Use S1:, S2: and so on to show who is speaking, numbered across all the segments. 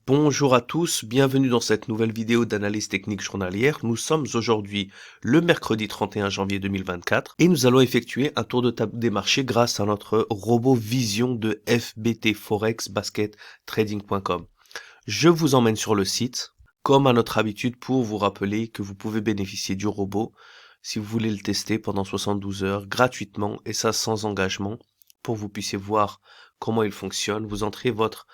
S1: Bonjour à tous, bienvenue dans cette nouvelle vidéo d'analyse technique journalière. Nous sommes aujourd'hui le mercredi 31 janvier 2024 et nous allons effectuer un tour de table des marchés grâce à notre robot vision de FBT Forex Basket Trading.com. Je vous emmène sur le site, comme à notre habitude, pour vous rappeler que vous pouvez bénéficier du robot si vous voulez le tester pendant 72 heures gratuitement et ça sans engagement pour que vous puissiez voir comment il fonctionne. Vous entrez votre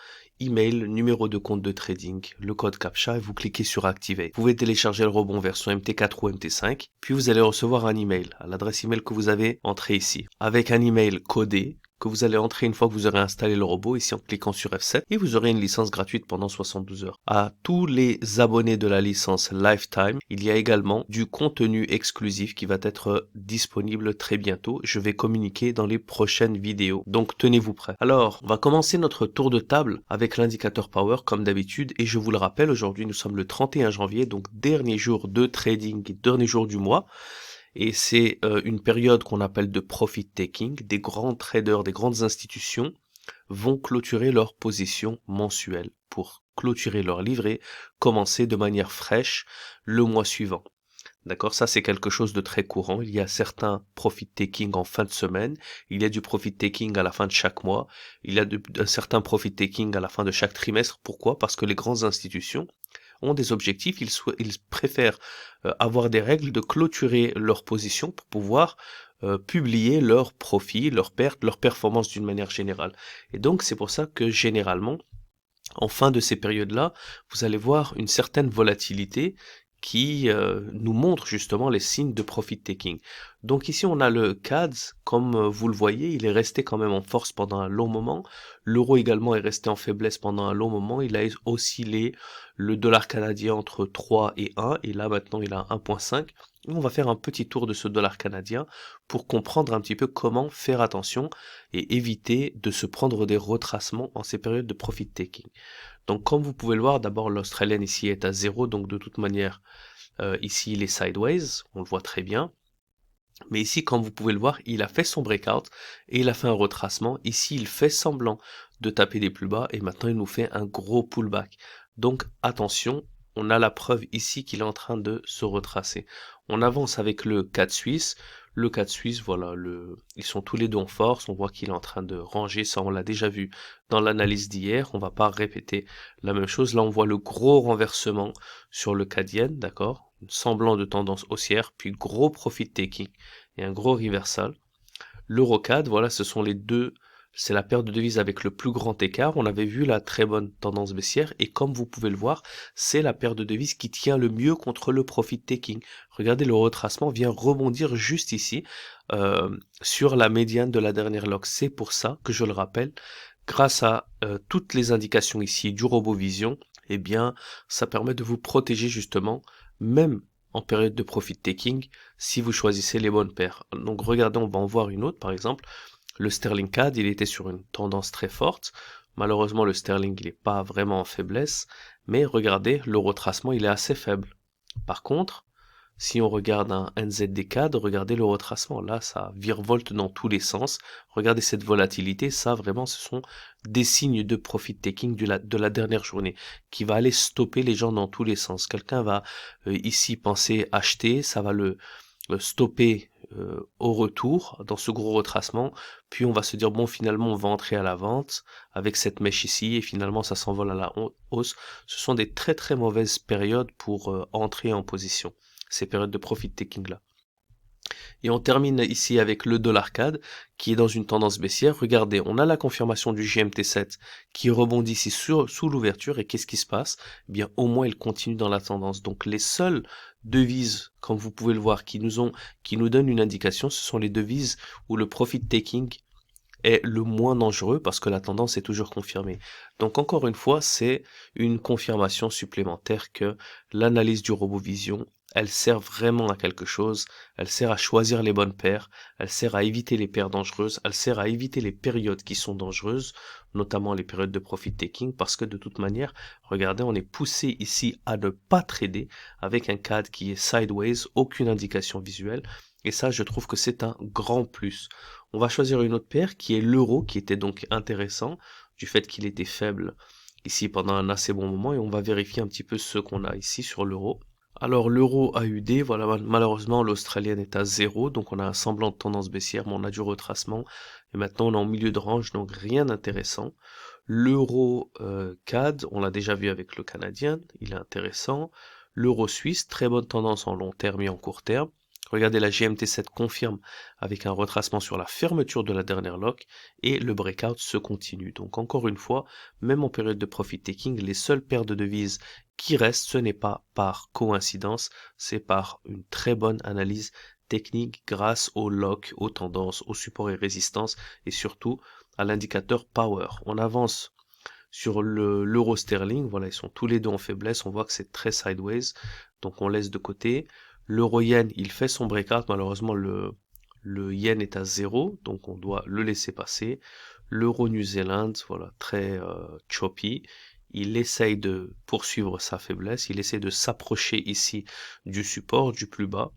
S1: email, numéro de compte de trading, le code CAPTCHA et vous cliquez sur Activate. Vous pouvez télécharger le robot version MT4 ou MT5, puis vous allez recevoir un email à l'adresse email que vous avez entrée ici, avec un email codé que vous allez entrer une fois que vous aurez installé le robot ici en cliquant sur F7 et vous aurez une licence gratuite pendant 72 heures. À tous les abonnés de la licence Lifetime, il y a également du contenu exclusif qui va être disponible très bientôt. Je vais communiquer dans les prochaines vidéos, donc tenez-vous prêts. Alors, on va commencer notre tour de table avec l'indicateur Power comme d'habitude et je vous le rappelle, aujourd'hui nous sommes le 31 janvier, donc dernier jour de trading, dernier jour du mois. Et c'est une période qu'on appelle de profit taking. Des grands traders, des grandes institutions vont clôturer leur position mensuelle pour clôturer leur livret, commencer de manière fraîche le mois suivant. D'accord, ça c'est quelque chose de très courant. Il y a certains profit taking en fin de semaine, il y a du profit taking à la fin de chaque mois, il y a un certain profit taking à la fin de chaque trimestre. Pourquoi? Parce que les grandes institutions ont des objectifs, ils préfèrent avoir des règles de clôturer leur position pour pouvoir publier leurs profits, leurs pertes, leurs performances d'une manière générale. Et donc c'est pour ça que généralement, en fin de ces périodes-là, vous allez voir une certaine volatilité qui nous montre justement les signes de profit taking. Donc ici on a le CADS, comme vous le voyez, il est resté quand même en force pendant un long moment. L'euro également est resté en faiblesse pendant un long moment. Il a oscillé le dollar canadien entre 3 et 1 et là maintenant il a 1.5. On va faire un petit tour de ce dollar canadien pour comprendre un petit peu comment faire attention et éviter de se prendre des retracements en ces périodes de profit taking. Donc comme vous pouvez le voir, d'abord l'australienne ici est à 0, donc de toute manière ici il est sideways, on le voit très bien. Mais ici, comme vous pouvez le voir, il a fait son breakout et il a fait un retracement. Ici, il fait semblant de taper des plus bas et maintenant il nous fait un gros pullback. Donc attention, on a la preuve ici qu'il est en train de se retracer. On avance avec le CAD suisse. Le CAD suisse, voilà, ils sont tous les deux en force. On voit qu'il est en train de ranger. Ça, on l'a déjà vu dans l'analyse d'hier. On va pas répéter la même chose. Là, on voit le gros renversement sur le CAD-yen, d'accord? Semblant de tendance haussière, puis gros profit taking et un gros reversal. L'Eurocad, voilà, ce sont les deux, c'est la paire de devises avec le plus grand écart. On avait vu la très bonne tendance baissière et comme vous pouvez le voir, c'est la paire de devises qui tient le mieux contre le profit taking. Regardez, le retracement vient rebondir juste ici sur la médiane de la dernière log. C'est pour ça que je le rappelle, grâce à toutes les indications ici du robot vision, eh bien, ça permet de vous protéger justement, même en période de profit taking, si vous choisissez les bonnes paires. Donc regardez, on va en voir une autre, par exemple, le Sterling CAD, il était sur une tendance très forte. Malheureusement, le Sterling, il n'est pas vraiment en faiblesse, mais regardez, le retracement, il est assez faible. Par contre, si on regarde un NZD CAD, regardez le retracement. Là, ça virevolte dans tous les sens. Regardez cette volatilité. Ça, vraiment, ce sont des signes de profit taking de la dernière journée qui va aller stopper les gens dans tous les sens. Quelqu'un va ici penser acheter, ça va le stopper au retour dans ce gros retracement. Puis on va se dire, bon, finalement, on va entrer à la vente avec cette mèche ici et finalement, ça s'envole à la hausse. Ce sont des très, très mauvaises périodes pour entrer en position. Ces périodes de profit taking là. Et on termine ici avec le dollar CAD qui est dans une tendance baissière. Regardez, on a la confirmation du GMT7 qui rebondit ici sous l'ouverture et qu'est-ce qui se passe? Eh bien, au moins, il continue dans la tendance. Donc, les seules devises, comme vous pouvez le voir, qui nous donnent une indication, ce sont les devises où le profit taking est le moins dangereux parce que la tendance est toujours confirmée. Donc encore une fois, c'est une confirmation supplémentaire que l'analyse du robot vision, elle sert vraiment à quelque chose, elle sert à choisir les bonnes paires, elle sert à éviter les paires dangereuses, elle sert à éviter les périodes qui sont dangereuses, notamment les périodes de profit taking, parce que de toute manière, regardez, on est poussé ici à ne pas trader avec un CAD qui est sideways, aucune indication visuelle, et ça, je trouve que c'est un grand plus. On va choisir une autre paire qui est l'euro, qui était donc intéressant, du fait qu'il était faible ici pendant un assez bon moment et on va vérifier un petit peu ce qu'on a ici sur l'euro. Alors l'euro AUD, voilà, malheureusement l'australienne est à 0, donc on a un semblant de tendance baissière, mais on a du retracement. Et maintenant on est en milieu de range, donc rien d'intéressant. L'euro CAD, on l'a déjà vu avec le canadien, il est intéressant. L'euro suisse, très bonne tendance en long terme et en court terme. Regardez, la GMT7 confirme avec un retracement sur la fermeture de la dernière lock et le breakout se continue. Donc encore une fois, même en période de profit taking, les seules paires de devises qui restent, ce n'est pas par coïncidence, c'est par une très bonne analyse technique grâce aux locks, aux tendances, aux supports et résistances et surtout à l'indicateur power. On avance sur l'euro sterling, voilà, ils sont tous les deux en faiblesse, on voit que c'est très sideways, donc on laisse de côté. L'euro yen, il fait son breakout, malheureusement le yen est à 0, donc on doit le laisser passer. L'euro New Zealand, voilà, très choppy. Il essaye de poursuivre sa faiblesse, il essaie de s'approcher ici du support, du plus bas.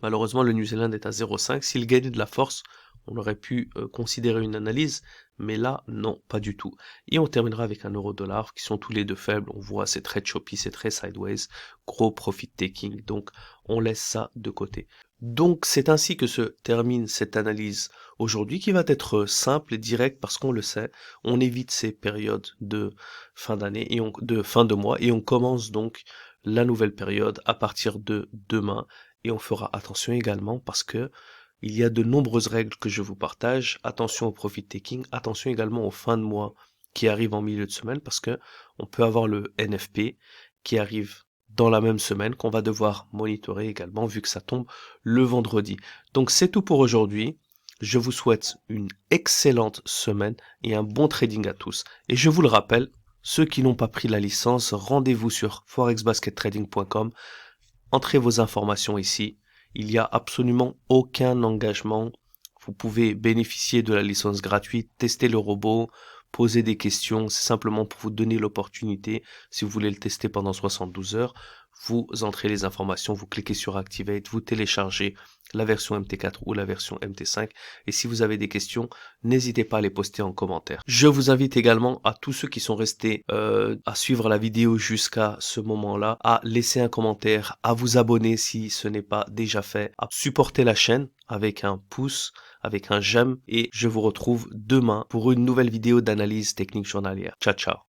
S1: Malheureusement, le New Zealand est à 0,5. S'il gagnait de la force, on aurait pu considérer une analyse, mais là, non, pas du tout. Et on terminera avec un euro-dollar, qui sont tous les deux faibles. On voit, c'est très choppy, c'est très sideways, gros profit taking, donc on laisse ça de côté. Donc c'est ainsi que se termine cette analyse aujourd'hui, qui va être simple et directe, parce qu'on le sait, on évite ces périodes de fin d'année et de fin de mois, et on commence donc la nouvelle période à partir de demain. Et on fera attention également parce que il y a de nombreuses règles que je vous partage. Attention au profit taking, attention également aux fins de mois qui arrivent en milieu de semaine parce que on peut avoir le NFP qui arrive dans la même semaine qu'on va devoir monitorer également vu que ça tombe le vendredi. Donc c'est tout pour aujourd'hui. Je vous souhaite une excellente semaine et un bon trading à tous. Et je vous le rappelle, ceux qui n'ont pas pris la licence, rendez-vous sur forexbaskettrading.com. Entrez vos informations ici. Il n'y a absolument aucun engagement. Vous pouvez bénéficier de la licence gratuite, tester le robot, poser des questions. C'est simplement pour vous donner l'opportunité. Si vous voulez le tester pendant 72 heures, vous entrez les informations, vous cliquez sur Activate, vous téléchargez la version MT4 ou la version MT5. Et si vous avez des questions, n'hésitez pas à les poster en commentaire. Je vous invite également à tous ceux qui sont restés à suivre la vidéo jusqu'à ce moment-là, à laisser un commentaire, à vous abonner si ce n'est pas déjà fait, à supporter la chaîne avec un pouce, avec un j'aime et je vous retrouve demain pour une nouvelle vidéo d'analyse technique journalière. Ciao, ciao.